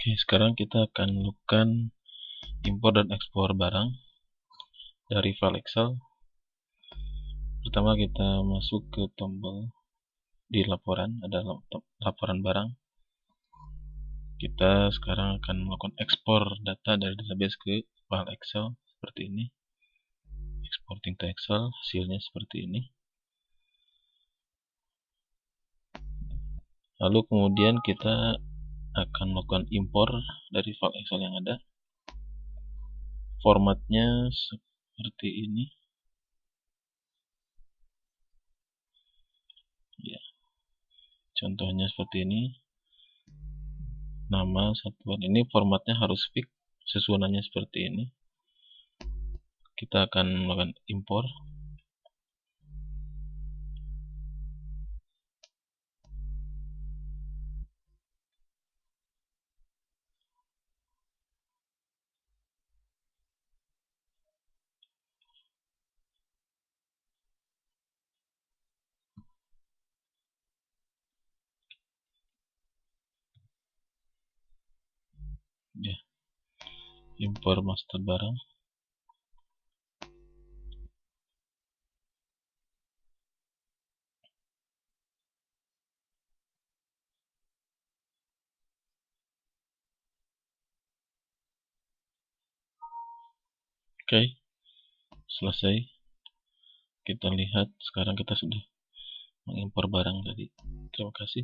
Oke, sekarang kita akan melakukan impor dan ekspor barang dari file Excel. Pertama kita masuk ke tombol di laporan, ada laporan barang. Kita sekarang akan melakukan ekspor data dari database ke file Excel seperti ini. Exporting to Excel, hasilnya seperti ini. Lalu kemudian kita akan melakukan impor dari file Excel yang ada. Formatnya seperti ini. Ya, contohnya seperti ini. Nama satuan ini formatnya harus fix, susunannya seperti ini. Kita akan melakukan impor. Ya, impor master barang. Oke, selesai. Kita lihat sekarang kita sudah mengimpor barang tadi. Terima kasih.